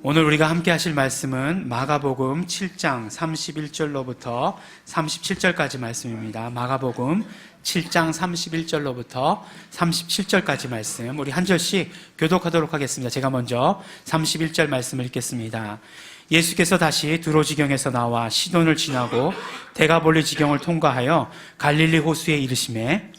오늘 우리가 함께 하실 말씀은 마가복음 7장 31절로부터 37절까지 말씀입니다. 마가복음 7장 31절로부터 37절까지 말씀, 우리 한 절씩 교독하도록 하겠습니다. 제가 먼저 31절 말씀을 읽겠습니다. 예수께서 다시 두로지경에서 나와 시돈을 지나고 데가볼리 지경을 통과하여 갈릴리 호수에 이르시매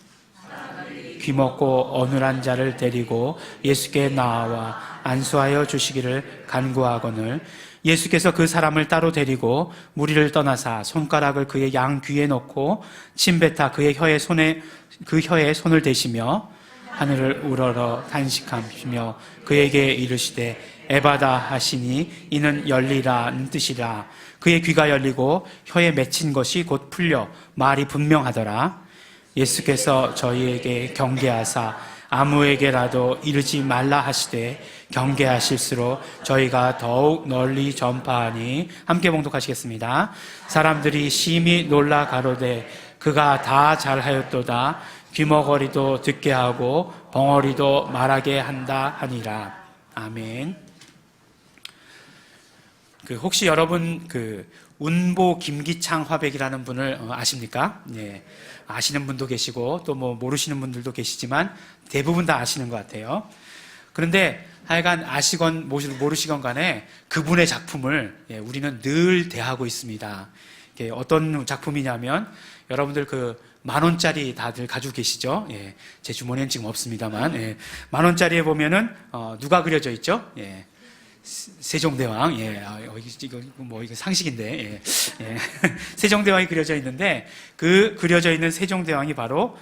귀먹고 어눌한 자를 데리고 예수께 나와 안수하여 주시기를 간구하거늘 예수께서 그 사람을 따로 데리고 무리를 떠나사 손가락을 그의 양 귀에 넣고 침뱉어 그의 혀에 손을 대시며 하늘을 우러러 탄식하며 그에게 이르시되 에바다 하시니 이는 열리라는 뜻이라. 그의 귀가 열리고 혀에 맺힌 것이 곧 풀려 말이 분명하더라. 예수께서 저희에게 경계하사 아무에게라도 이르지 말라 하시되 경계하실수록 저희가 더욱 널리 전파하니. 함께 봉독하시겠습니다. 사람들이 심히 놀라 가로되 그가 다 잘하였도다. 귀머거리도 듣게 하고 벙어리도 말하게 한다 하니라. 아멘. 혹시 여러분 운보 김기창 화백이라는 분을 아십니까? 네. 아시는 분도 계시고 또 모르시는 분들도 계시지만 대부분 다 아시는 것 같아요. 그런데 하여간 아시건 모르시건 간에 그분의 작품을 우리는 늘 대하고 있습니다. 어떤 작품이냐면 여러분들 10,000원짜리 다들 가지고 계시죠? 예. 제 주머니엔 지금 없습니다만, 예. 10,000원짜리에 보면은 누가 그려져 있죠? 예. 세종대왕, 예, 이거 상식인데, 예, 예. 세종대왕이 그려져 있는데, 그려져 있는 세종대왕이 바로,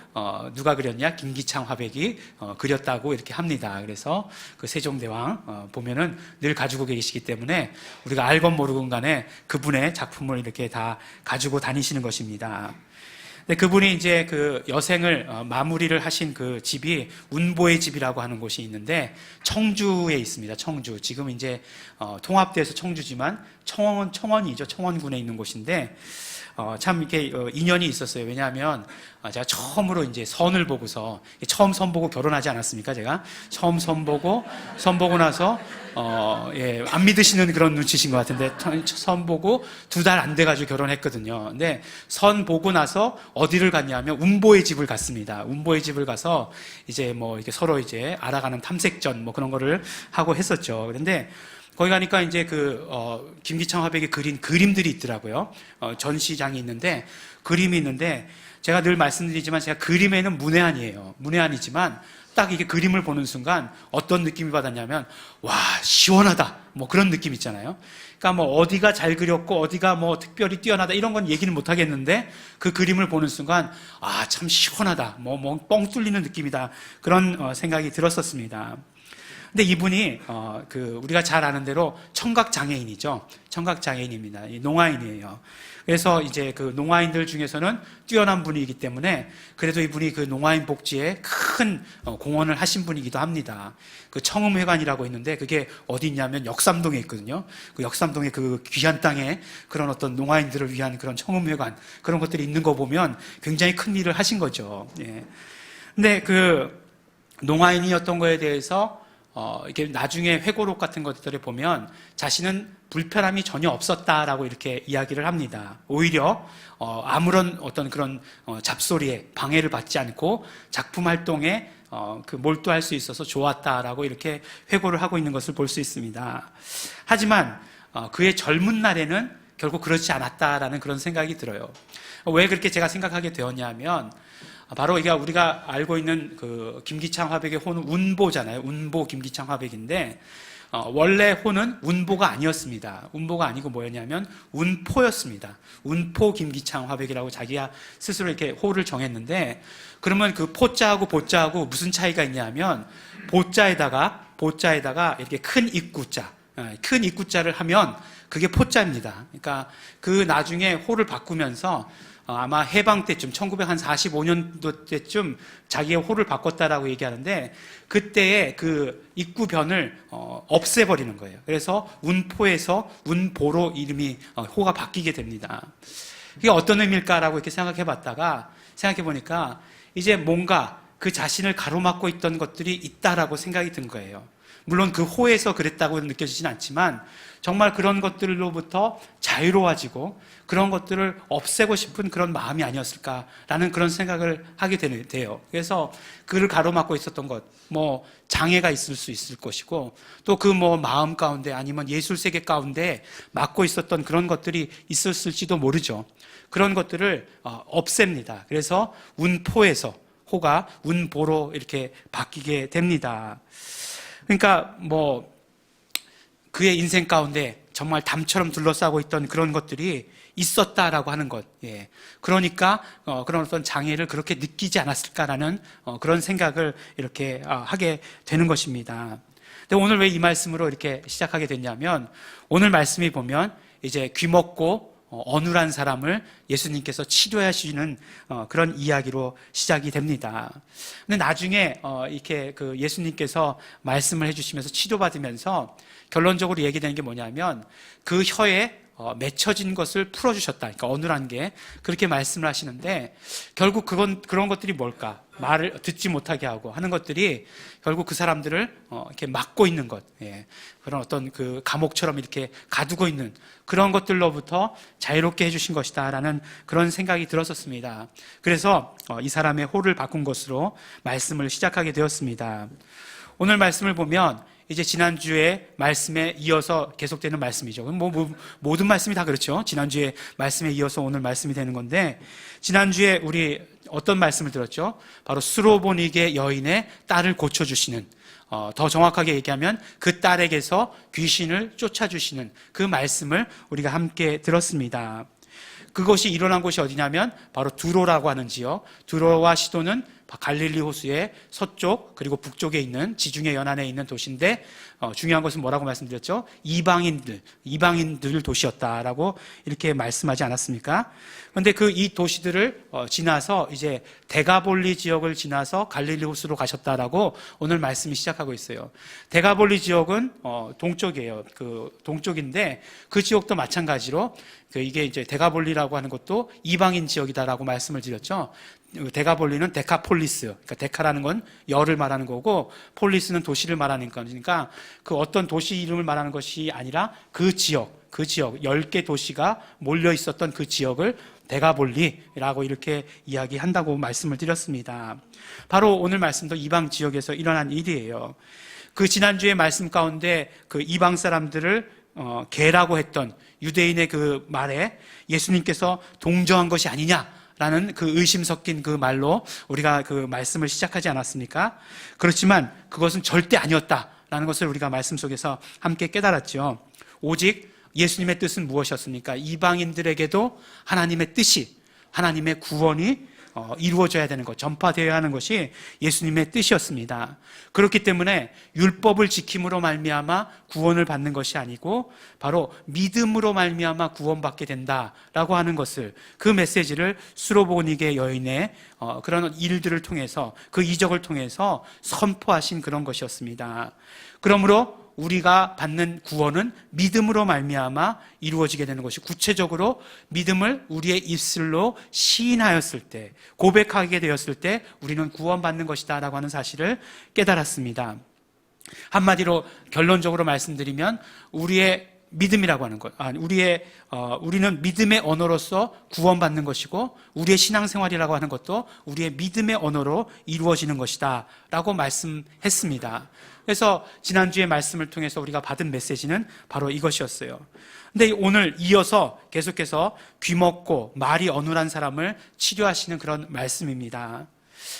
누가 그렸냐? 김기창 화백이, 그렸다고 이렇게 합니다. 그래서 그 세종대왕, 보면은 늘 가지고 계시기 때문에 우리가 알건 모르건 간에 그분의 작품을 이렇게 다 가지고 다니시는 것입니다. 근데 그분이 이제 여생을 마무리를 하신 그 집이 운보의 집이라고 하는 곳이 있는데 청주에 있습니다. 청주. 지금 이제 통합돼서 청주지만 청원이죠. 청원군에 있는 곳인데 참 이렇게 인연이 있었어요. 왜냐하면 제가 처음으로 이제 선을 보고서 처음 선 보고 결혼하지 않았습니까? 제가 처음 선 보고 나서 안 믿으시는 그런 눈치신 것 같은데 선 보고 2달 안 돼가지고 결혼했거든요. 근데 선 보고 나서 어디를 갔냐면 운보의 집을 갔습니다. 운보의 집을 가서 이제 이렇게 서로 이제 알아가는 탐색전 그런 거를 하고 했었죠. 그런데 거기 가니까 이제 김기창 화백이 그린 그림들이 있더라고요. 전시장이 있는데, 그림이 있는데, 제가 늘 말씀드리지만 제가 그림에는 문외한이에요. 문외한이지만, 딱 이게 그림을 보는 순간 어떤 느낌이 받았냐면, 와, 시원하다. 그런 느낌 있잖아요. 그러니까 어디가 잘 그렸고, 어디가 특별히 뛰어나다, 이런 건 얘기는 못 하겠는데, 그 그림을 보는 순간, 아, 참 시원하다. 뻥 뚫리는 느낌이다. 그런 생각이 들었었습니다. 근데 이분이 우리가 잘 아는 대로 청각장애인이죠. 청각장애인입니다. 농아인이에요. 그래서 이제 농아인들 중에서는 뛰어난 분이기 때문에 그래도 이분이 농아인 복지에 큰 공헌을 하신 분이기도 합니다. 청음회관이라고 있는데 그게 어디 있냐면 역삼동에 있거든요. 역삼동에 귀한 땅에 그런 어떤 농아인들을 위한 그런 청음회관, 그런 것들이 있는 거 보면 굉장히 큰 일을 하신 거죠. 예. 근데 농아인이었던 거에 대해서 이렇게 나중에 회고록 같은 것들을 보면 자신은 불편함이 전혀 없었다라고 이렇게 이야기를 합니다. 오히려 아무런 어떤 그런 잡소리에 방해를 받지 않고 작품 활동에 몰두할 수 있어서 좋았다라고 이렇게 회고를 하고 있는 것을 볼 수 있습니다. 하지만 그의 젊은 날에는 결국 그렇지 않았다라는 그런 생각이 들어요. 왜 그렇게 제가 생각하게 되었냐면 바로 이게 우리가 알고 있는 김기창 화백의 호는 운보잖아요. 운보 김기창 화백인데 원래 호는 운보가 아니었습니다. 운보가 아니고 뭐였냐면 운포였습니다. 운포 김기창 화백이라고 자기가 스스로 이렇게 호를 정했는데, 그러면 포자하고 보자하고 무슨 차이가 있냐면 보자에다가 이렇게 큰 입구자, 큰 입구자를 하면 그게 포자입니다. 그러니까 나중에 호를 바꾸면서 아마 해방 때쯤 1945년도 때쯤 자기의 호를 바꿨다라고 얘기하는데 그때의 입구변을 없애버리는 거예요. 그래서 운포에서 운보로 이름이 호가 바뀌게 됩니다. 이게 어떤 의미일까라고 이렇게 생각해 보니까 이제 뭔가 그 자신을 가로막고 있던 것들이 있다라고 생각이 든 거예요. 물론 그 호에서 그랬다고 느껴지진 않지만 정말 그런 것들로부터 자유로워지고 그런 것들을 없애고 싶은 그런 마음이 아니었을까라는 그런 생각을 하게 돼요. 그래서 그를 가로막고 있었던 것, 장애가 있을 수 있을 것이고 또 그 마음 가운데 아니면 예술 세계 가운데 막고 있었던 그런 것들이 있었을지도 모르죠. 그런 것들을 없앱니다. 그래서 운포에서 호가 운보로 이렇게 바뀌게 됩니다. 그러니까 그의 인생 가운데 정말 담처럼 둘러싸고 있던 그런 것들이 있었다라고 하는 것. 예. 그러니까 그런 어떤 장애를 그렇게 느끼지 않았을까라는 그런 생각을 이렇게 하게 되는 것입니다. 근데 오늘 왜 이 말씀으로 이렇게 시작하게 됐냐면 오늘 말씀이 보면 이제 귀먹고 어눌한 사람을 예수님께서 치료하시는 그런 이야기로 시작이 됩니다. 근데 나중에 이렇게 그 예수님께서 말씀을 해주시면서 치료받으면서 결론적으로 얘기되는 게 뭐냐면 그 혀에 맺혀진 것을 풀어주셨다. 그러니까 어눌한 게 그렇게 말씀을 하시는데 결국 그런 것들이 뭘까? 말을 듣지 못하게 하고 하는 것들이 결국 그 사람들을 이렇게 막고 있는 것, 예. 그런 어떤 그 감옥처럼 이렇게 가두고 있는 그런 것들로부터 자유롭게 해주신 것이다라는 그런 생각이 들었었습니다. 그래서 이 사람의 호를 바꾼 것으로 말씀을 시작하게 되었습니다. 오늘 말씀을 보면 이제 지난주에 말씀에 이어서 계속되는 말씀이죠. 모든 말씀이 다 그렇죠. 지난주에 말씀에 이어서 오늘 말씀이 되는 건데, 지난주에 우리 어떤 말씀을 들었죠? 바로 수로보니게 여인의 딸을 고쳐주시는, 더 정확하게 얘기하면 그 딸에게서 귀신을 쫓아주시는 그 말씀을 우리가 함께 들었습니다. 그것이 일어난 곳이 어디냐면 바로 두로라고 하는 지역, 두로와 시도는 갈릴리 호수의 서쪽 그리고 북쪽에 있는 지중해 연안에 있는 도시인데 중요한 것은 뭐라고 말씀드렸죠? 이방인들 도시였다라고 이렇게 말씀하지 않았습니까? 그런데 이 도시들을 지나서 이제 데가볼리 지역을 지나서 갈릴리 호수로 가셨다라고 오늘 말씀이 시작하고 있어요. 데가볼리 지역은 동쪽이에요. 그 동쪽인데 그 지역도 마찬가지로 이게 이제 데가볼리라고 하는 것도 이방인 지역이다라고 말씀을 드렸죠. 데가볼리는 데카폴리스, 그러니까 데카라는 건 열을 말하는 거고 폴리스는 도시를 말하는 거니까 그 어떤 도시 이름을 말하는 것이 아니라 그 지역 10개 도시가 몰려 있었던 그 지역을 데가볼리라고 이렇게 이야기한다고 말씀을 드렸습니다. 바로 오늘 말씀도 이방 지역에서 일어난 일이에요. 그 지난주의 말씀 가운데 그 이방 사람들을 개라고 했던 유대인의 그 말에 예수님께서 동정한 것이 아니냐라는 그 의심 섞인 그 말로 우리가 그 말씀을 시작하지 않았습니까? 그렇지만 그것은 절대 아니었다라는 것을 우리가 말씀 속에서 함께 깨달았죠. 오직 예수님의 뜻은 무엇이었습니까? 이방인들에게도 하나님의 뜻이, 하나님의 구원이 이루어져야 되는 것, 전파되어야 하는 것이 예수님의 뜻이었습니다. 그렇기 때문에 율법을 지킴으로 말미암아 구원을 받는 것이 아니고 바로 믿음으로 말미암아 구원받게 된다라고 하는 것을, 그 메시지를 수로보니게 여인의 그런 일들을 통해서, 그 이적을 통해서 선포하신 그런 것이었습니다. 그러므로 우리가 받는 구원은 믿음으로 말미암아 이루어지게 되는 것이, 구체적으로 믿음을 우리의 입술로 시인하였을 때, 고백하게 되었을 때 우리는 구원받는 것이다 라고 하는 사실을 깨달았습니다. 한마디로 결론적으로 말씀드리면 우리의 믿음이라고 하는 것, 우리는 믿음의 언어로서 구원받는 것이고 우리의 신앙생활이라고 하는 것도 우리의 믿음의 언어로 이루어지는 것이다 라고 말씀했습니다. 그래서 지난주의 말씀을 통해서 우리가 받은 메시지는 바로 이것이었어요. 근데 오늘 이어서 계속해서 귀먹고 말이 어눌한 사람을 치료하시는 그런 말씀입니다.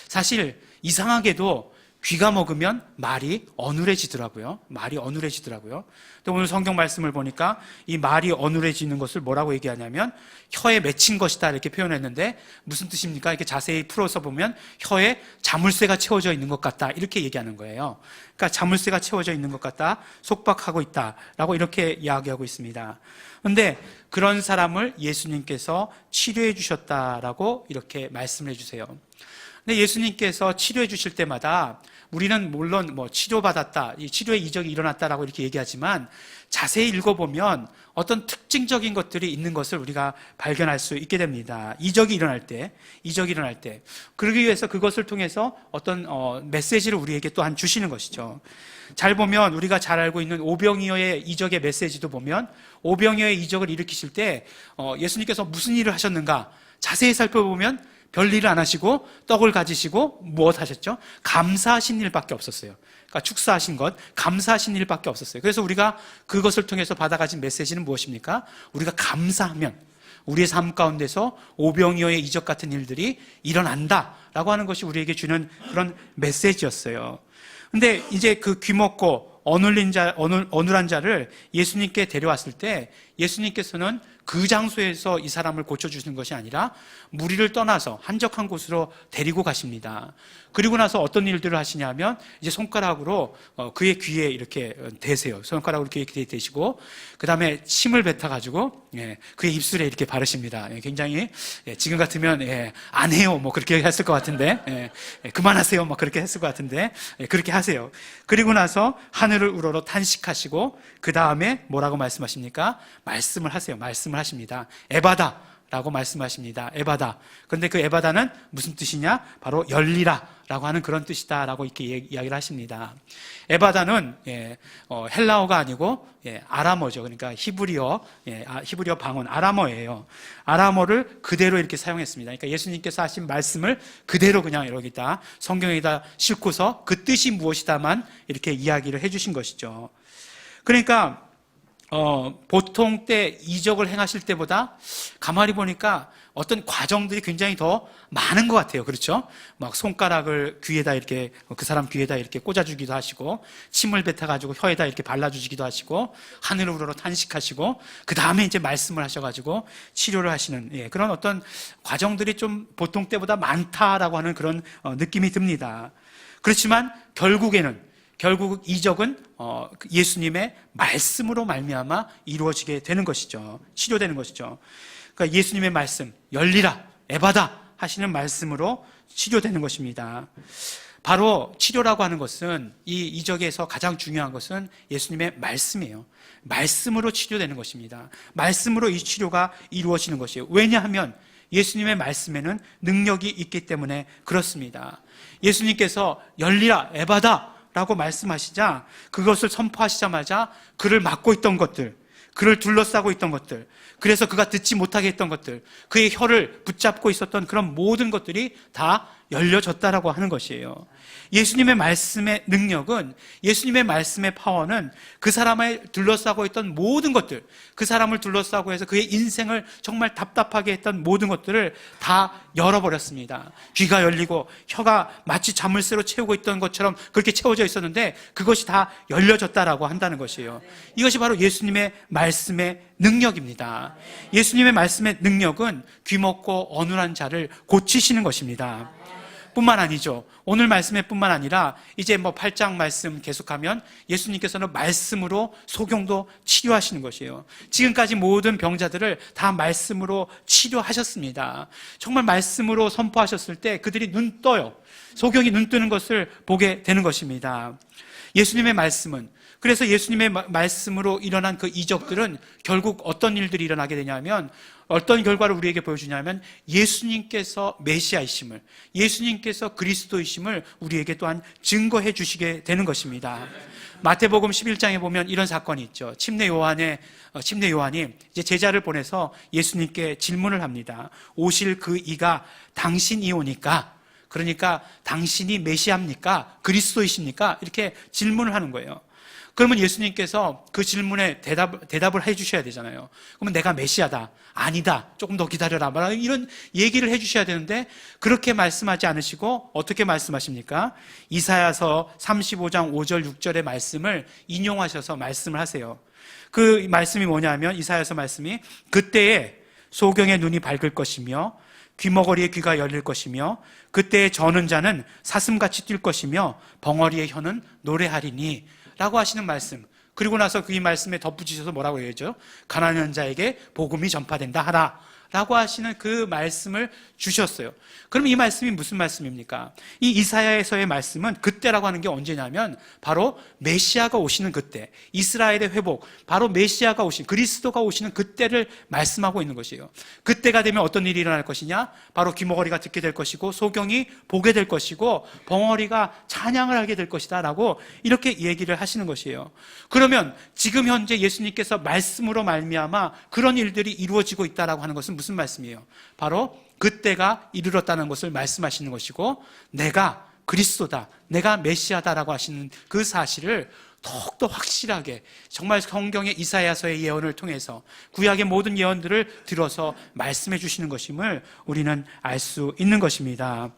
사실 이상하게도 귀가 먹으면 말이 어눌해지더라고요. 근데 오늘 성경 말씀을 보니까 이 말이 어눌해지는 것을 뭐라고 얘기하냐면 혀에 맺힌 것이다 이렇게 표현했는데 무슨 뜻입니까? 이렇게 자세히 풀어서 보면 혀에 자물쇠가 채워져 있는 것 같다 이렇게 얘기하는 거예요. 그러니까 자물쇠가 채워져 있는 것 같다, 속박하고 있다라고 이렇게 이야기하고 있습니다. 그런데 그런 사람을 예수님께서 치료해 주셨다라고 이렇게 말씀을 해주세요. 근데 예수님께서 치료해 주실 때마다 우리는 물론 뭐 치료받았다, 이 치료의 이적이 일어났다라고 이렇게 얘기하지만 자세히 읽어보면 어떤 특징적인 것들이 있는 것을 우리가 발견할 수 있게 됩니다. 이적이 일어날 때. 그러기 위해서 그것을 통해서 어떤 메시지를 우리에게 또한 주시는 것이죠. 잘 보면 우리가 잘 알고 있는 오병이어의 이적의 메시지도 보면 오병이어의 이적을 일으키실 때 예수님께서 무슨 일을 하셨는가 자세히 살펴보면 별일을 안 하시고 떡을 가지시고 무엇 하셨죠? 감사하신 일밖에 없었어요. 그러니까 축사하신 것, 감사하신 일밖에 없었어요. 그래서 우리가 그것을 통해서 받아가진 메시지는 무엇입니까? 우리가 감사하면 우리의 삶 가운데서 오병이어의 이적 같은 일들이 일어난다라고 하는 것이 우리에게 주는 그런 메시지였어요. 근데 이제 그 귀먹고 어눌한 자를 예수님께 데려왔을 때 예수님께서는 그 장소에서 이 사람을 고쳐주시는 것이 아니라 무리를 떠나서 한적한 곳으로 데리고 가십니다. 그리고 나서 어떤 일들을 하시냐면 이제 손가락으로 그의 귀에 이렇게 대세요. 손가락으로 귀에 대시고 그 다음에 침을 뱉어가지고 그의 입술에 이렇게 바르십니다. 굉장히 지금 같으면 안 해요 뭐 그렇게 했을 것 같은데 그만하세요 뭐 그렇게 했을 것 같은데 그렇게 하세요. 그리고 나서 하늘을 우러러 탄식하시고 그 다음에 뭐라고 말씀하십니까? 말씀을 하세요. 말씀을 하십니다. 에바다 라고 말씀하십니다. 에바다. 그런데 그 에바다는 무슨 뜻이냐? 바로 열리라 라고 하는 그런 뜻이다 라고 이렇게 이야기를 하십니다. 에바다는 헬라어가 아니고 아람어죠. 그러니까 히브리어 방언 아람어예요. 아람어를 그대로 이렇게 사용했습니다. 그러니까 예수님께서 하신 말씀을 그대로 그냥 여기다 성경에다 싣고서 그 뜻이 무엇이다만 이렇게 이야기를 해주신 것이죠. 그러니까 보통 때 이적을 행하실 때보다 가만히 보니까 어떤 과정들이 굉장히 더 많은 것 같아요. 그렇죠? 막 손가락을 귀에다 이렇게 그 사람 귀에다 이렇게 꽂아주기도 하시고 침을 뱉어가지고 혀에다 이렇게 발라주시기도 하시고 하늘을 우러러 탄식하시고 그 다음에 이제 말씀을 하셔가지고 치료를 하시는 그런 어떤 과정들이 좀 보통 때보다 많다라고 하는 그런 느낌이 듭니다. 그렇지만 결국 이적은 예수님의 말씀으로 말미암아 이루어지게 되는 것이죠. 치료되는 것이죠. 그러니까 예수님의 말씀, 열리라, 에바다 하시는 말씀으로 치료되는 것입니다. 바로 치료라고 하는 것은 이 이적에서 가장 중요한 것은 예수님의 말씀이에요. 말씀으로 치료되는 것입니다. 말씀으로 이 치료가 이루어지는 것이에요. 왜냐하면 예수님의 말씀에는 능력이 있기 때문에 그렇습니다. 예수님께서 열리라, 에바다 라고 말씀하시자 그것을 선포하시자마자 그를 막고 있던 것들, 그를 둘러싸고 있던 것들, 그래서 그가 듣지 못하게 했던 것들, 그의 혀를 붙잡고 있었던 그런 모든 것들이 다 열려졌다라고 하는 것이에요. 예수님의 말씀의 능력은, 예수님의 말씀의 파워는 그 사람을 둘러싸고 있던 모든 것들, 그 사람을 둘러싸고 해서 그의 인생을 정말 답답하게 했던 모든 것들을 다 열어버렸습니다. 귀가 열리고 혀가 마치 자물쇠로 채우고 있던 것처럼 그렇게 채워져 있었는데 그것이 다 열려졌다라고 한다는 것이에요. 이것이 바로 예수님의 말씀의 능력입니다. 예수님의 말씀의 능력은 귀먹고 어눌한 자를 고치시는 것입니다. 뿐만 아니죠. 오늘 말씀에 뿐만 아니라 이제 8장 말씀 계속하면 예수님께서는 말씀으로 소경도 치료하시는 것이에요. 지금까지 모든 병자들을 다 말씀으로 치료하셨습니다. 정말 말씀으로 선포하셨을 때 그들이 눈 떠요. 소경이 눈 뜨는 것을 보게 되는 것입니다. 예수님의 말씀은, 그래서 예수님의 말씀으로 일어난 그 이적들은 결국 어떤 일들이 일어나게 되냐면, 어떤 결과를 우리에게 보여주냐면 예수님께서 메시아이심을, 예수님께서 그리스도이심을 우리에게 또한 증거해 주시게 되는 것입니다. 마태복음 11장에 보면 이런 사건이 있죠. 침례 요한이 이제 제자를 보내서 예수님께 질문을 합니다. 오실 그 이가 당신이 오니까, 그러니까 당신이 메시아입니까? 그리스도이십니까? 이렇게 질문을 하는 거예요. 그러면 예수님께서 그 질문에 대답을 해주셔야 되잖아요. 그러면 내가 메시아다, 아니다, 조금 더 기다려라, 이런 얘기를 해주셔야 되는데 그렇게 말씀하지 않으시고 어떻게 말씀하십니까? 이사야서 35장 5절 6절의 말씀을 인용하셔서 말씀을 하세요. 그 말씀이 뭐냐면 이사야서 말씀이 그때에 소경의 눈이 밝을 것이며 귀머거리의 귀가 열릴 것이며 그때에 저는 자는 사슴같이 뛸 것이며 벙어리의 혀는 노래하리니 라고 하시는 말씀. 그리고 나서 그 이 말씀에 덧붙이셔서 뭐라고 얘기하죠? 가난한 자에게 복음이 전파된다 하라 라고 하시는 그 말씀을 주셨어요. 그럼 이 말씀이 무슨 말씀입니까? 이 이사야에서의 말씀은 그때라고 하는 게 언제냐면 바로 메시아가 오시는 그때, 이스라엘의 회복, 바로 메시아가 오신, 그리스도가 오시는 그때를 말씀하고 있는 것이에요. 그때가 되면 어떤 일이 일어날 것이냐? 바로 귀머거리가 듣게 될 것이고 소경이 보게 될 것이고 벙어리가 찬양을 하게 될 것이다 라고 이렇게 얘기를 하시는 것이에요. 그러면 지금 현재 예수님께서 말씀으로 말미암아 그런 일들이 이루어지고 있다라고 하는 것은 무슨 말씀이에요? 바로 그때가 이르렀다는 것을 말씀하시는 것이고 내가 그리스도다, 내가 메시아다라고 하시는 그 사실을 더욱더 확실하게 정말 성경의 이사야서의 예언을 통해서 구약의 모든 예언들을 들어서 말씀해 주시는 것임을 우리는 알 수 있는 것입니다.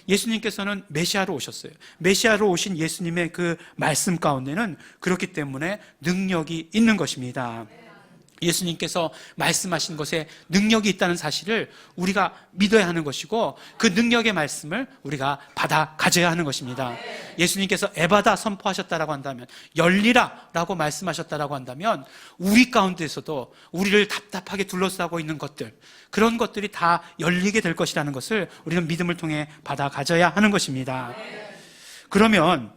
예수님께서는 메시아로 오셨어요. 메시아로 오신 예수님의 그 말씀 가운데는 그렇기 때문에 능력이 있는 것입니다. 예수님께서 말씀하신 것에 능력이 있다는 사실을 우리가 믿어야 하는 것이고 그 능력의 말씀을 우리가 받아 가져야 하는 것입니다. 예수님께서 에바다 선포하셨다라고 한다면, 열리라 라고 말씀하셨다라고 한다면 우리 가운데서도 우리를 답답하게 둘러싸고 있는 것들, 그런 것들이 다 열리게 될 것이라는 것을 우리는 믿음을 통해 받아 가져야 하는 것입니다. 그러면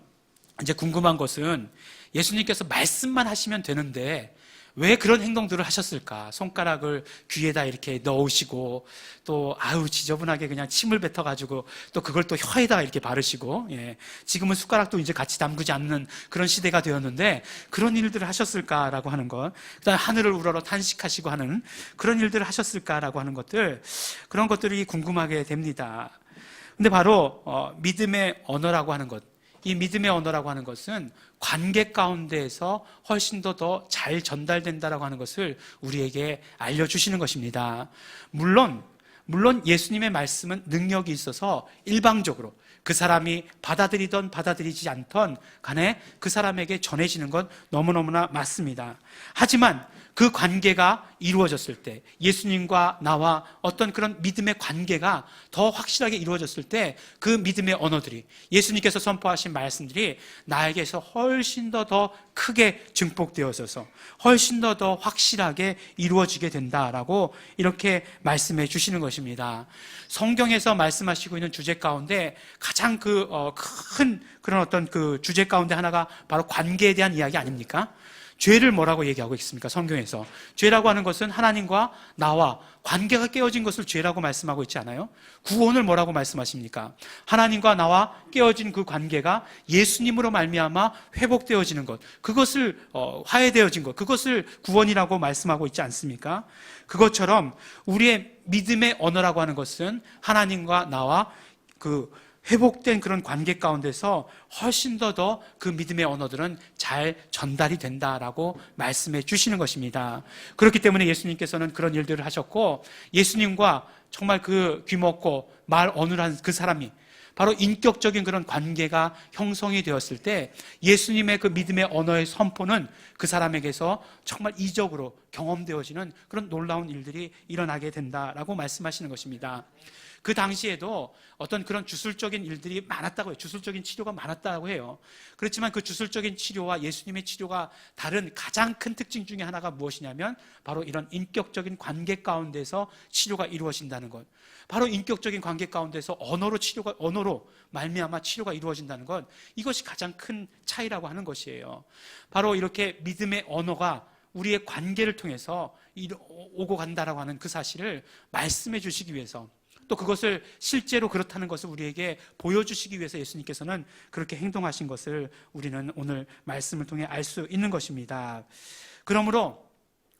이제 궁금한 것은 예수님께서 말씀만 하시면 되는데 왜 그런 행동들을 하셨을까? 손가락을 귀에다 이렇게 넣으시고 또 아유 지저분하게 그냥 침을 뱉어가지고 또 그걸 또 혀에다가 이렇게 바르시고, 예. 지금은 숟가락도 이제 같이 담그지 않는 그런 시대가 되었는데 그런 일들을 하셨을까라고 하는 것, 그다음에 하늘을 우러러 탄식하시고 하는 그런 일들을 하셨을까라고 하는 것들, 그런 것들이 궁금하게 됩니다. 근데 바로 믿음의 언어라고 하는 것, 이 믿음의 언어라고 하는 것은 관계 가운데에서 훨씬 더 잘 전달된다라고 하는 것을 우리에게 알려주시는 것입니다. 물론 예수님의 말씀은 능력이 있어서 일방적으로 그 사람이 받아들이던 받아들이지 않던 간에 그 사람에게 전해지는 건 너무너무나 맞습니다. 하지만 그 관계가 이루어졌을 때, 예수님과 나와 어떤 그런 믿음의 관계가 더 확실하게 이루어졌을 때 그 믿음의 언어들이, 예수님께서 선포하신 말씀들이 나에게서 훨씬 더 크게 증폭되어져서 훨씬 더 확실하게 이루어지게 된다라고 이렇게 말씀해 주시는 것입니다. 성경에서 말씀하시고 있는 주제 가운데 가장 큰 그런 어떤 그 주제 가운데 하나가 바로 관계에 대한 이야기 아닙니까? 죄를 뭐라고 얘기하고 있습니까? 성경에서 죄라고 하는 것은 하나님과 나와 관계가 깨어진 것을 죄라고 말씀하고 있지 않아요? 구원을 뭐라고 말씀하십니까? 하나님과 나와 깨어진 그 관계가 예수님으로 말미암아 회복되어지는 것, 그것을 화해되어진 것, 그것을 구원이라고 말씀하고 있지 않습니까? 그것처럼 우리의 믿음의 언어라고 하는 것은 하나님과 나와 그 회복된 그런 관계 가운데서 훨씬 더 그 믿음의 언어들은 잘 전달이 된다라고 말씀해 주시는 것입니다. 그렇기 때문에 예수님께서는 그런 일들을 하셨고, 예수님과 정말 그 귀먹고 말 어눌한 그 사람이 바로 인격적인 그런 관계가 형성이 되었을 때 예수님의 그 믿음의 언어의 선포는 그 사람에게서 정말 이적으로 경험되어지는 그런 놀라운 일들이 일어나게 된다라고 말씀하시는 것입니다. 그 당시에도 어떤 그런 주술적인 일들이 많았다고 해요. 주술적인 치료가 많았다고 해요. 그렇지만 그 주술적인 치료와 예수님의 치료가 다른 가장 큰 특징 중에 하나가 무엇이냐면 바로 이런 인격적인 관계 가운데서 치료가 이루어진다는 것. 바로 인격적인 관계 가운데서 언어로 말미암아 치료가 이루어진다는 것, 이것이 가장 큰 차이라고 하는 것이에요. 바로 이렇게 믿음의 언어가 우리의 관계를 통해서 오고 간다라고 하는 그 사실을 말씀해 주시기 위해서, 또 그것을 실제로 그렇다는 것을 우리에게 보여주시기 위해서 예수님께서는 그렇게 행동하신 것을 우리는 오늘 말씀을 통해 알 수 있는 것입니다. 그러므로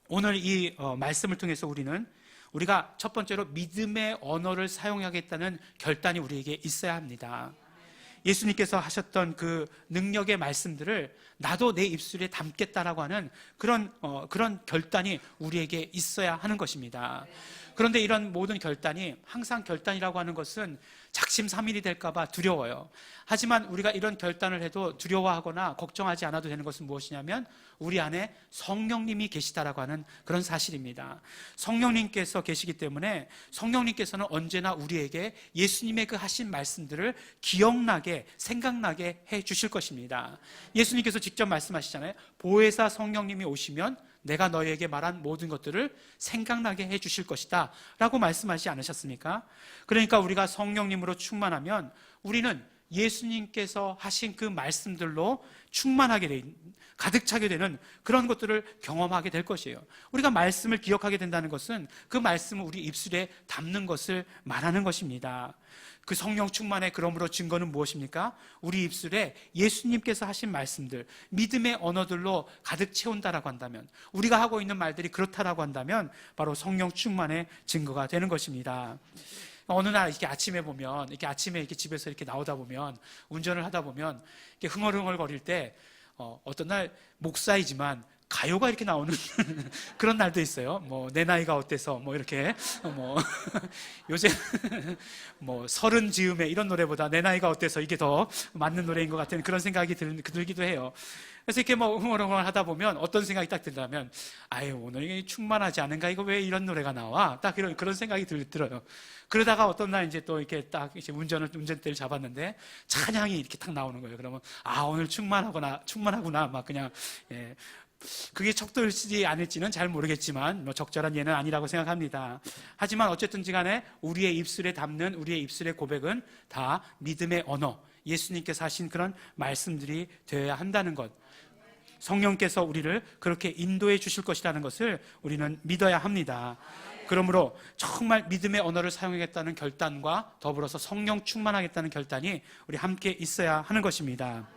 오늘 이 말씀을 통해서 우리가 첫 번째로 믿음의 언어를 사용하겠다는 결단이 우리에게 있어야 합니다. 예수님께서 하셨던 그 능력의 말씀들을 나도 내 입술에 담겠다라고 하는 그런 결단이 우리에게 있어야 하는 것입니다. 그런데 이런 모든 결단이, 항상 결단이라고 하는 것은 작심삼일이 될까봐 두려워요. 하지만 우리가 이런 결단을 해도 두려워하거나 걱정하지 않아도 되는 것은 무엇이냐면 우리 안에 성령님이 계시다라고 하는 그런 사실입니다. 성령님께서 계시기 때문에 성령님께서는 언제나 우리에게 예수님의 그 하신 말씀들을 기억나게, 생각나게 해 주실 것입니다. 예수님께서 직접 말씀하시잖아요. 보혜사 성령님이 오시면 내가 너희에게 말한 모든 것들을 생각나게 해주실 것이다 라고 말씀하지 않으셨습니까? 그러니까 우리가 성령님으로 충만하면 우리는 예수님께서 하신 그 말씀들로 가득 차게 되는 그런 것들을 경험하게 될 것이에요. 우리가 말씀을 기억하게 된다는 것은 그 말씀을 우리 입술에 담는 것을 말하는 것입니다. 그 성령 충만의 그러므로 증거는 무엇입니까? 우리 입술에 예수님께서 하신 말씀들, 믿음의 언어들로 가득 채운다라고 한다면, 우리가 하고 있는 말들이 그렇다라고 한다면 바로 성령 충만의 증거가 되는 것입니다. 어느 날 이렇게 아침에 이렇게 집에서 이렇게 나오다 보면, 운전을 하다 보면 이렇게 흥얼흥얼 거릴 때 어떤 날 목사이지만 가요가 이렇게 나오는 그런 날도 있어요. 뭐 내 나이가 어때서 뭐 이렇게 요새 뭐 서른 즈음에 이런 노래보다 내 나이가 어때서 이게 더 맞는 노래인 것 같은 그런 생각이 들기도 해요. 그래서 이렇게 뭐 흥얼흥얼 하다 보면 어떤 생각이 딱 들다면, 아유 오늘 충만하지 않은가, 이거 왜 이런 노래가 나와? 딱 그런 생각이 들어요. 그러다가 어떤 날 이제 또 이렇게 딱 이제 운전대를 잡았는데 찬양이 이렇게 딱 나오는 거예요. 그러면 오늘 충만하구나 막 그냥 그게 적절지 않을지는 잘 모르겠지만 뭐 적절한 예는 아니라고 생각합니다. 하지만 어쨌든지 간에 우리의 입술에 담는 우리의 입술의 고백은 다 믿음의 언어, 예수님께서 하신 그런 말씀들이 되어야 한다는 것, 성령께서 우리를 그렇게 인도해 주실 것이라는 것을 우리는 믿어야 합니다. 그러므로 정말 믿음의 언어를 사용하겠다는 결단과 더불어서 성령 충만하겠다는 결단이 우리 함께 있어야 하는 것입니다.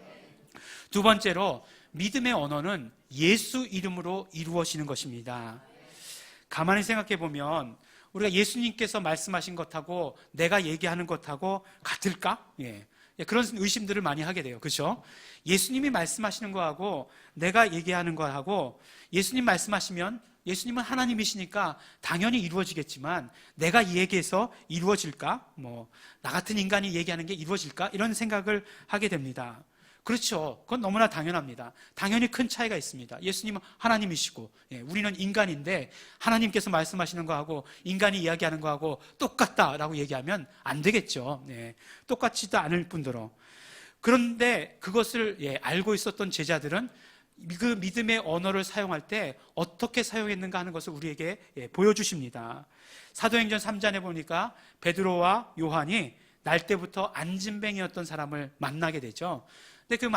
두 번째로, 믿음의 언어는 예수 이름으로 이루어지는 것입니다. 가만히 생각해 보면 우리가 예수님께서 말씀하신 것하고 내가 얘기하는 것하고 같을까? 그런 의심들을 많이 하게 돼요. 그렇죠? 예수님이 말씀하시는 거하고 내가 얘기하는 거하고, 예수님 말씀하시면 예수님은 하나님이시니까 당연히 이루어지겠지만 내가 얘기해서 이루어질까? 나 같은 인간이 얘기하는 게 이루어질까? 이런 생각을 하게 됩니다. 그렇죠. 그건 너무나 당연합니다. 당연히 큰 차이가 있습니다. 예수님은 하나님이시고 우리는 인간인데 하나님께서 말씀하시는 거하고 인간이 이야기하는 거하고 똑같다라고 얘기하면 안 되겠죠. 똑같지도 않을 뿐더러. 그런데 그것을 알고 있었던 제자들은 그 믿음의 언어를 사용할 때 어떻게 사용했는가 하는 것을 우리에게 보여주십니다. 사도행전 3장에 보니까 베드로와 요한이 날 때부터 안진뱅이였던 사람을 만나게 되죠. 근데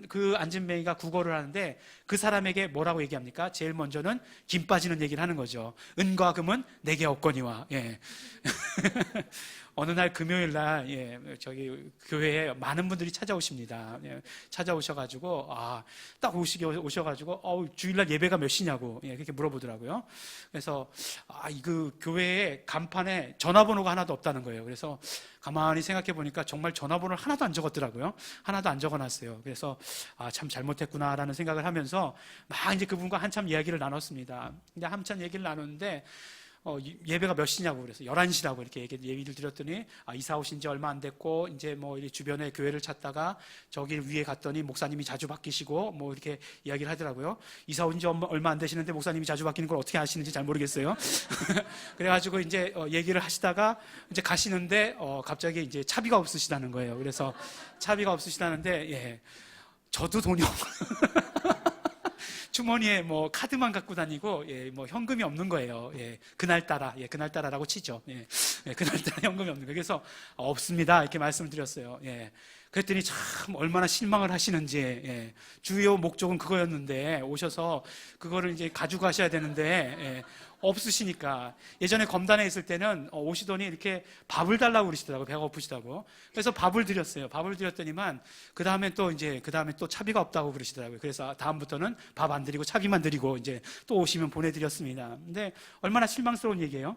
그 안진뱅이가 구걸을 하는데 그 사람에게 뭐라고 얘기합니까? 제일 먼저는 김 빠지는 얘기를 하는 거죠. 은과 금은 내게 없거니와. 어느 날 금요일 날 저기 교회에 많은 분들이 찾아오십니다. 찾아오셔가지고 딱 오셔가지고 주일날 예배가 몇 시냐고 그렇게 물어보더라고요. 그래서 그 교회에 간판에 전화번호가 하나도 없다는 거예요. 그래서 가만히 생각해 보니까 정말 전화번호를 하나도 안 적었더라고요. 하나도 안 적어놨어요. 그래서 참 잘못했구나라는 생각을 하면서 막 이제 그분과 한참 이야기를 나눴습니다. 근데 한참 얘기를 나눴는데 예배가 몇 시냐고 그래서 11시라고 이렇게 얘기를 드렸더니 이사 오신 지 얼마 안 됐고 이제 뭐 주변에 교회를 찾다가 저기 위에 갔더니 목사님이 자주 바뀌시고 뭐 이렇게 이야기를 하더라고요. 이사 온 지 얼마 안 되시는데 목사님이 자주 바뀌는 걸 어떻게 아시는지 잘 모르겠어요. 그래가지고 이제 얘기를 하시다가 이제 가시는데 갑자기 이제 차비가 없으시다는 거예요. 그래서 차비가 없으시다는데 저도 돈이 없고 주머니에 뭐 카드만 갖고 다니고 뭐 현금이 없는 거예요. 그날따라라고 치죠. 그날따라 현금이 없는 거예요. 그래서 없습니다 이렇게 말씀을 드렸어요. 그랬더니 참 얼마나 실망을 하시는지. 주요 목적은 그거였는데 오셔서 그거를 이제 가지고 가셔야 되는데 없으시니까. 예전에 검단에 있을 때는 오시더니 이렇게 밥을 달라고 그러시더라고요. 배가 고프시다고. 그래서 밥을 드렸어요. 밥을 드렸더니만 그 다음에 또 차비가 없다고 그러시더라고요. 그래서 다음부터는 밥 안 드리고 차비만 드리고 이제 또 오시면 보내드렸습니다. 근데 얼마나 실망스러운 얘기예요.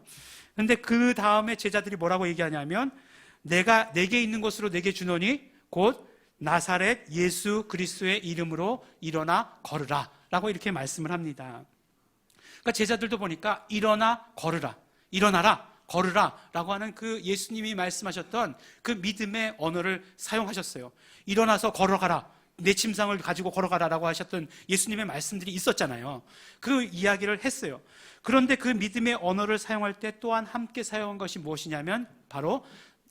근데 그 다음에 제자들이 뭐라고 얘기하냐면, 내가 내게 있는 것으로 내게 주노니 곧 나사렛 예수 그리스도의 이름으로 일어나 걸으라 라고 이렇게 말씀을 합니다. 그러니까 제자들도 보니까 일어나 걸으라, 일어나라, 걸으라 라고 하는 그 예수님이 말씀하셨던 그 믿음의 언어를 사용하셨어요. 일어나서 걸어가라, 내 침상을 가지고 걸어가라 라고 하셨던 예수님의 말씀들이 있었잖아요. 그 이야기를 했어요. 그런데 그 믿음의 언어를 사용할 때 또한 함께 사용한 것이 무엇이냐면 바로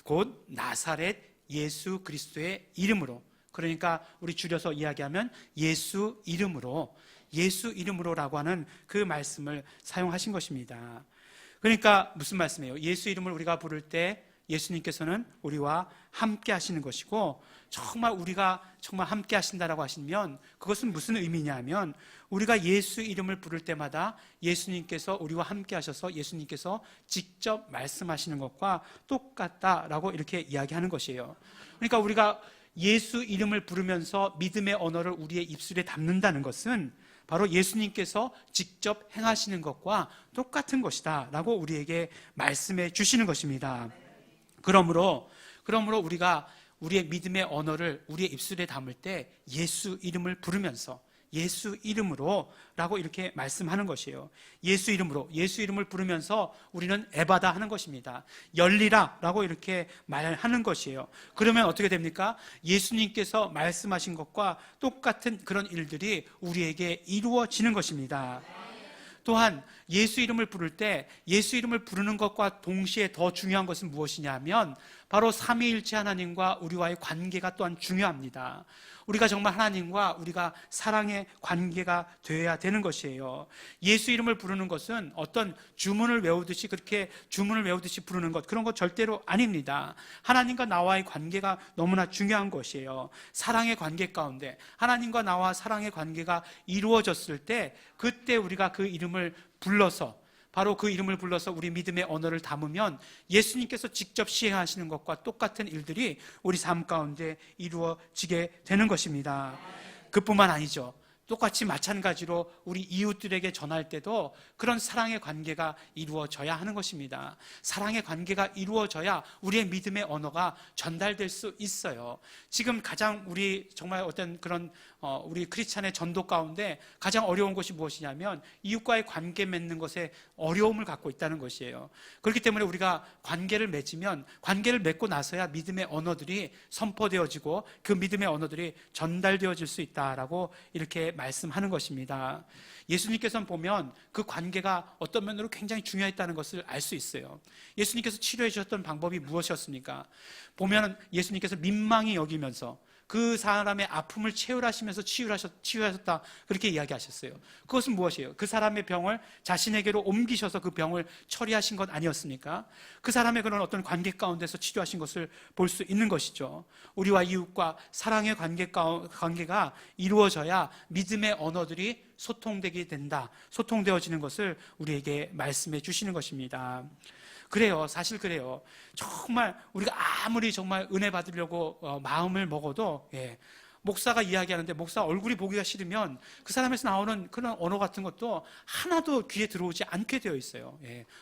곧 나사렛 예수 그리스도의 이름으로, 그러니까 우리 줄여서 이야기하면 예수 이름으로, 예수 이름으로라고 하는 그 말씀을 사용하신 것입니다. 그러니까 무슨 말씀이에요? 예수 이름을 우리가 부를 때 예수님께서는 우리와 함께 하시는 것이고, 정말 우리가 정말 함께 하신다라고 하시면 그것은 무슨 의미냐면, 우리가 예수 이름을 부를 때마다 예수님께서 우리와 함께 하셔서 예수님께서 직접 말씀하시는 것과 똑같다라고 이렇게 이야기하는 것이에요. 그러니까 우리가 예수 이름을 부르면서 믿음의 언어를 우리의 입술에 담는다는 것은 바로 예수님께서 직접 행하시는 것과 똑같은 것이다 라고 우리에게 말씀해 주시는 것입니다. 그러므로 우리가 우리의 믿음의 언어를 우리의 입술에 담을 때 예수 이름을 부르면서 예수 이름으로 라고 이렇게 말씀하는 것이에요. 예수 이름을 부르면서 우리는 에바다 하는 것입니다. 열리라 라고 이렇게 말하는 것이에요. 그러면 어떻게 됩니까? 예수님께서 말씀하신 것과 똑같은 그런 일들이 우리에게 이루어지는 것입니다. 또한 예수 이름을 부를 때 예수 이름을 부르는 것과 동시에 더 중요한 것은 무엇이냐면 바로 삼위일체 하나님과 우리와의 관계가 또한 중요합니다. 우리가 정말 하나님과 우리가 사랑의 관계가 되어야 되는 것이에요. 예수 이름을 부르는 것은 어떤 주문을 외우듯이 그렇게 주문을 외우듯이 부르는 것, 그런 것 절대로 아닙니다. 하나님과 나와의 관계가 너무나 중요한 것이에요. 사랑의 관계 가운데 하나님과 나와 사랑의 관계가 이루어졌을 때 그때 우리가 그 이름을 불러서 바로 그 이름을 불러서 우리 믿음의 언어를 담으면 예수님께서 직접 시행하시는 것과 똑같은 일들이 우리 삶 가운데 이루어지게 되는 것입니다. 그뿐만 아니죠. 똑같이 마찬가지로 우리 이웃들에게 전할 때도 그런 사랑의 관계가 이루어져야 하는 것입니다. 사랑의 관계가 이루어져야 우리의 믿음의 언어가 전달될 수 있어요. 지금 가장 우리 정말 어떤 그런 우리 크리스찬의 전도 가운데 가장 어려운 것이 무엇이냐면 이웃과의 관계 맺는 것에 어려움을 갖고 있다는 것이에요. 그렇기 때문에 우리가 관계를 맺으면 관계를 맺고 나서야 믿음의 언어들이 선포되어지고 그 믿음의 언어들이 전달되어질 수 있다라고 이렇게 말씀하는 것입니다. 예수님께서는 보면 그 관계가 어떤 면으로 굉장히 중요했다는 것을 알 수 있어요. 예수님께서 치료해 주셨던 방법이 무엇이었습니까? 보면 예수님께서 민망히 여기면서 그 사람의 아픔을 채울하시면서 치유하셨다 그렇게 이야기하셨어요. 그것은 무엇이에요? 그 사람의 병을 자신에게로 옮기셔서 그 병을 처리하신 것 아니었습니까? 그 사람의 그런 어떤 관계 가운데서 치료하신 것을 볼 수 있는 것이죠. 우리와 이웃과 사랑의 관계가 이루어져야 믿음의 언어들이 소통되게 된다, 소통되어지는 것을 우리에게 말씀해 주시는 것입니다. 그래요. 사실 그래요. 정말 우리가 아무리 정말 은혜 받으려고 마음을 먹어도 목사가 이야기하는데 목사 얼굴이 보기가 싫으면 그 사람에서 나오는 그런 언어 같은 것도 하나도 귀에 들어오지 않게 되어 있어요.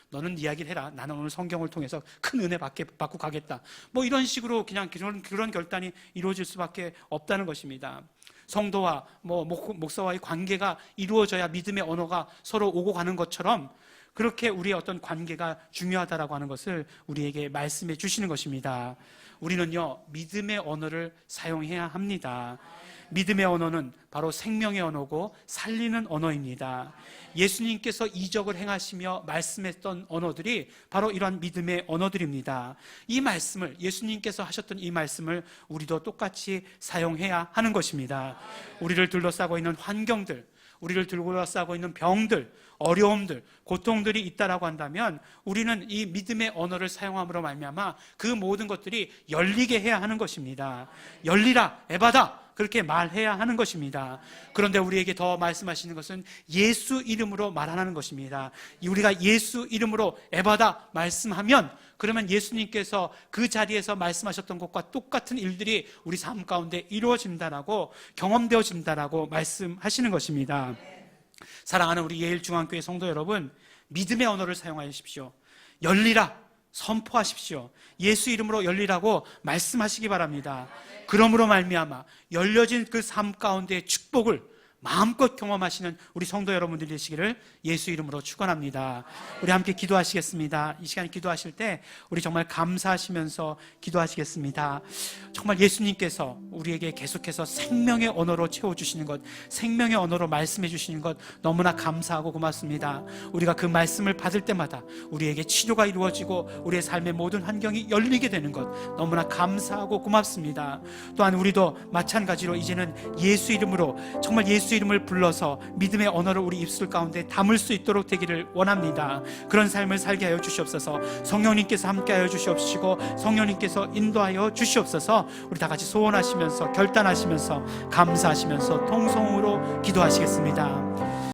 너는 이야기를 해라. 나는 오늘 성경을 통해서 큰 은혜 받고 가겠다. 뭐 이런 식으로 그냥 그런 결단이 이루어질 수밖에 없다는 것입니다. 성도와 목사와의 관계가 이루어져야 믿음의 언어가 서로 오고 가는 것처럼 그렇게 우리의 어떤 관계가 중요하다라고 하는 것을 우리에게 말씀해 주시는 것입니다. 우리는요, 믿음의 언어를 사용해야 합니다. 믿음의 언어는 바로 생명의 언어고 살리는 언어입니다. 예수님께서 이적을 행하시며 말씀했던 언어들이 바로 이러한 믿음의 언어들입니다. 이 말씀을, 예수님께서 하셨던 이 말씀을 우리도 똑같이 사용해야 하는 것입니다. 우리를 둘러싸고 있는 환경들, 우리를 둘러싸고 있는 병들, 어려움들, 고통들이 있다라고 한다면 우리는 이 믿음의 언어를 사용함으로 말미암아 그 모든 것들이 열리게 해야 하는 것입니다. 열리라, 에바다, 그렇게 말해야 하는 것입니다. 그런데 우리에게 더 말씀하시는 것은 예수 이름으로 말하는 것입니다. 우리가 예수 이름으로 에바다 말씀하면 그러면 예수님께서 그 자리에서 말씀하셨던 것과 똑같은 일들이 우리 삶 가운데 이루어진다라고, 경험되어진다라고 말씀하시는 것입니다. 사랑하는 우리 예일중앙교회 성도 여러분, 믿음의 언어를 사용하십시오. 열리라, 선포하십시오. 예수 이름으로 열리라고 말씀하시기 바랍니다. 그러므로 말미암아 열려진 그 삶 가운데의 축복을 마음껏 경험하시는 우리 성도 여러분들이 되시기를 예수 이름으로 축원합니다. 우리 함께 기도하시겠습니다. 이 시간에 기도하실 때 우리 정말 감사하시면서 기도하시겠습니다. 정말 예수님께서 우리에게 계속해서 생명의 언어로 채워주시는 것, 생명의 언어로 말씀해 주시는 것 너무나 감사하고 고맙습니다. 우리가 그 말씀을 받을 때마다 우리에게 치료가 이루어지고 우리의 삶의 모든 환경이 열리게 되는 것 너무나 감사하고 고맙습니다. 또한 우리도 마찬가지로 이제는 예수 이름으로, 정말 예수 예수 이름을 불러서 믿음의 언어를 우리 입술 가운데 담을 수 있도록 되기를 원합니다. 그런 삶을 살게 하여 주시옵소서. 성령님께서 함께하여 주시옵시고 성령님께서 인도하여 주시옵소서. 우리 다 같이 소원하시면서 결단하시면서 감사하시면서 통성으로 기도하시겠습니다.